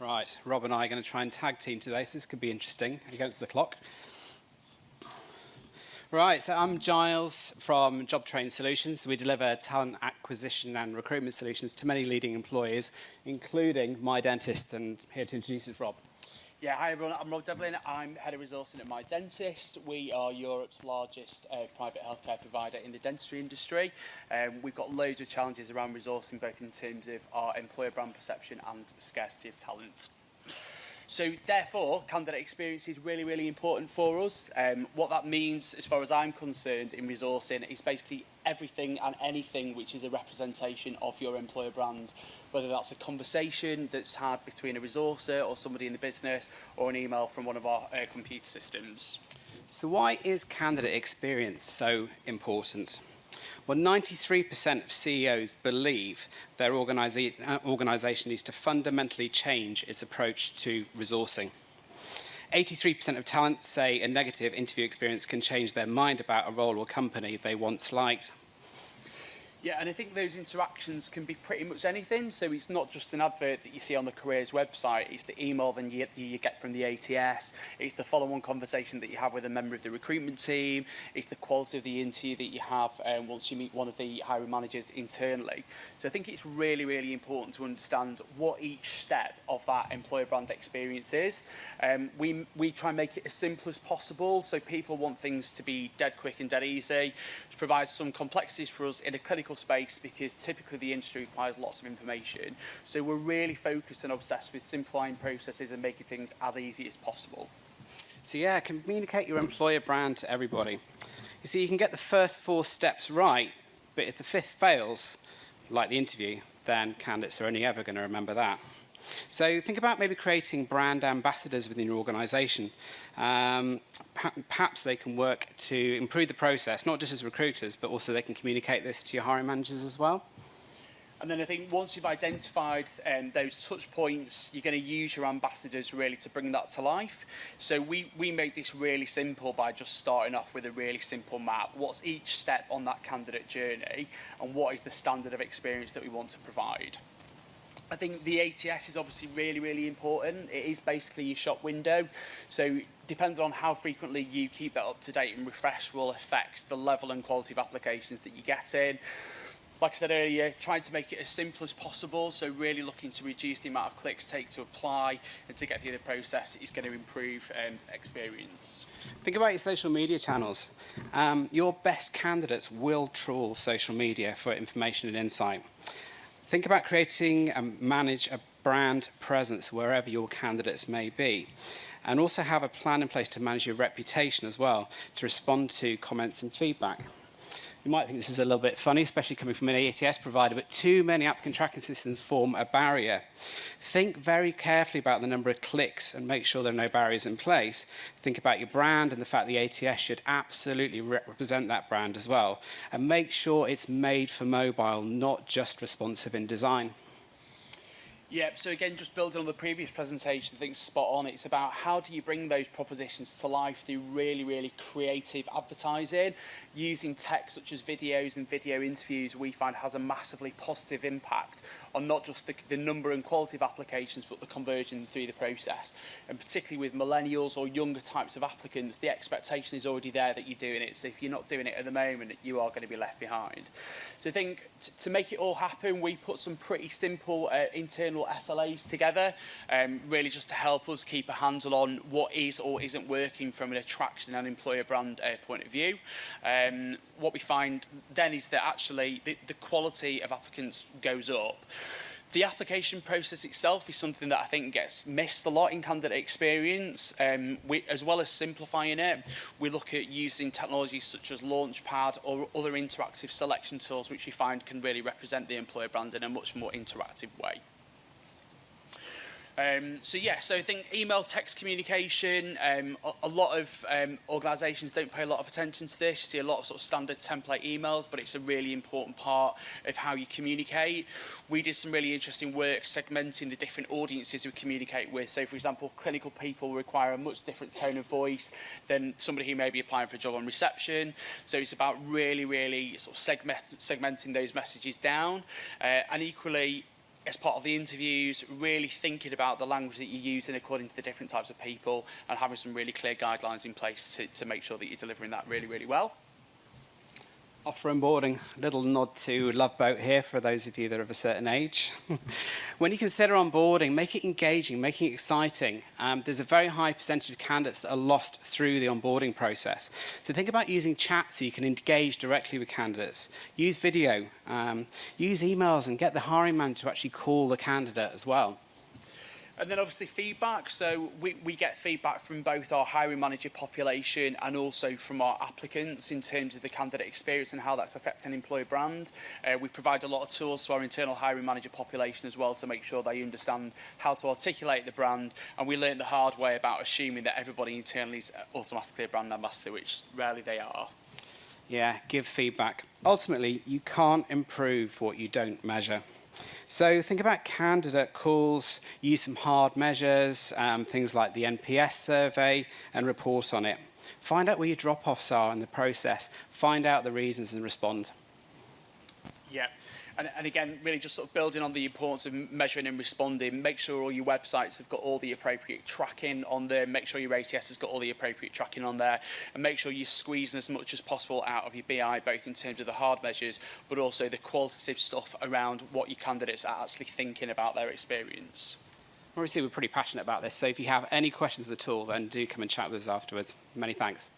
Right, Rob and I are going to try and tag team today, so this could be interesting against the clock. Right, so I'm Giles from Jobtrain Solutions. We deliver talent acquisition and recruitment solutions to many leading employers, including mydentist, and here to introduce is Rob. Yeah, hi everyone, I'm Rob Devlin. I'm Head of Resourcing at mydentist. We are Europe's largest private healthcare provider in the dentistry industry. We've got loads of challenges around resourcing, both in terms of our employer brand perception and scarcity of talent. So therefore, candidate experience is really, really important for us. What that means, as far as I'm concerned, in resourcing is basically everything and anything which is a representation of your employer brand, whether that's a conversation that's had between a resourcer or somebody in the business, or an email from one of our computer systems. So why is candidate experience so important? Well, 93% of CEOs believe their organisation needs to fundamentally change its approach to resourcing. 83% of talent say a negative interview experience can change their mind about a role or company they once liked. Yeah, and I think those interactions can be pretty much anything. So it's not just an advert that you see on the careers website. It's the email that you get from the ATS. It's the follow-on conversation that you have with a member of the recruitment team. It's the quality of the interview that you have once you meet one of the hiring managers internally. So I think it's really, really important to understand what each step of that employer brand experience is. We try and make it as simple as possible. So people want things to be dead quick and dead easy. Provides some complexities for us in a clinical space because typically the industry requires lots of information. So we're really focused and obsessed with simplifying processes and making things as easy as possible. So yeah, communicate your employer brand to everybody. You see, you can get the first 4 steps right, but if the 5th fails, like the interview, then candidates are only ever going to remember that. So think about maybe creating brand ambassadors within your organisation. Perhaps they can work to improve the process, not just as recruiters, but also they can communicate this to your hiring managers as well. And then I think once you've identified those touch points, you're going to use your ambassadors really to bring that to life. So we make this really simple by just starting off with a really simple map. What's each step on that candidate journey, and what is the standard of experience that we want to provide? I think the ATS is obviously really, really important. It is basically your shop window. So depending on how frequently you keep that up to date and refresh will affect the level and quality of applications that you get in. Like I said earlier, trying to make it as simple as possible. So really looking to reduce the amount of clicks take to apply and to get through the process is going to improve experience. Think about your social media channels. Your best candidates will trawl social media for information and insight. Think about creating and manage a brand presence wherever your candidates may be. And also have a plan in place to manage your reputation as well, to respond to comments and feedback. You might think this is a little bit funny, especially coming from an ATS provider, but too many applicant tracking systems form a barrier. Think very carefully about the number of clicks and make sure there are no barriers in place. Think about your brand and the fact the ATS should absolutely represent that brand as well. And make sure it's made for mobile, not just responsive in design. Yeah, so again, just building on the previous presentation, I think spot on. It's about how do you bring those propositions to life through really, really creative advertising. Using tech such as videos and video interviews, we find has a massively positive impact on not just the number and quality of applications, but the conversion through the process. And particularly with millennials or younger types of applicants, the expectation is already there that you're doing it. So if you're not doing it at the moment, you are going to be left behind. So I think to make it all happen, we put some pretty simple internal SLAs together, really just to help us keep a handle on what is or isn't working from an attraction and employer brand point of view. What we find then is that actually the quality of applicants goes up. The application process itself is something that I think gets missed a lot in candidate experience. As well as simplifying it, we look at using technologies such as Launchpad or other interactive selection tools, which we find can really represent the employer brand in a much more interactive way. So I think email, text communication, a lot of organisations don't pay a lot of attention to this. You see a lot of sort of standard template emails, but it's a really important part of how you communicate. We did some really interesting work segmenting the different audiences we communicate with. So for example, clinical people require a much different tone of voice than somebody who may be applying for a job on reception. So it's about really, really sort of segmenting those messages down. And equally, as part of the interviews, really thinking about the language that you're using according to the different types of people and having some really clear guidelines in place to make sure that you're delivering that really, really well. Offer onboarding, little nod to Love Boat here for those of you that are of a certain age. When you consider onboarding, make it engaging, make it exciting. There's a very high percentage of candidates that are lost through the onboarding process. So think about using chat so you can engage directly with candidates. Use video, use emails and get the hiring manager to actually call the candidate as well. And then obviously feedback. So we get feedback from both our hiring manager population and also from our applicants in terms of the candidate experience and how that's affecting employer brand. We provide a lot of tools to our internal hiring manager population as well to make sure they understand how to articulate the brand. And we learned the hard way about assuming that everybody internally is automatically a brand ambassador, which rarely they are. Yeah, give feedback. Ultimately, you can't improve what you don't measure. So think about candidate calls, use some hard measures, things like the NPS survey, and report on it. Find out where your drop-offs are in the process. Find out the reasons and respond. Yeah. And again, really just sort of building on the importance of measuring and responding, make sure all your websites have got all the appropriate tracking on there, make sure your ATS has got all the appropriate tracking on there, and make sure you're squeezing as much as possible out of your BI, both in terms of the hard measures, but also the qualitative stuff around what your candidates are actually thinking about their experience. Obviously, we're pretty passionate about this, so if you have any questions at all, then do come and chat with us afterwards. Many thanks.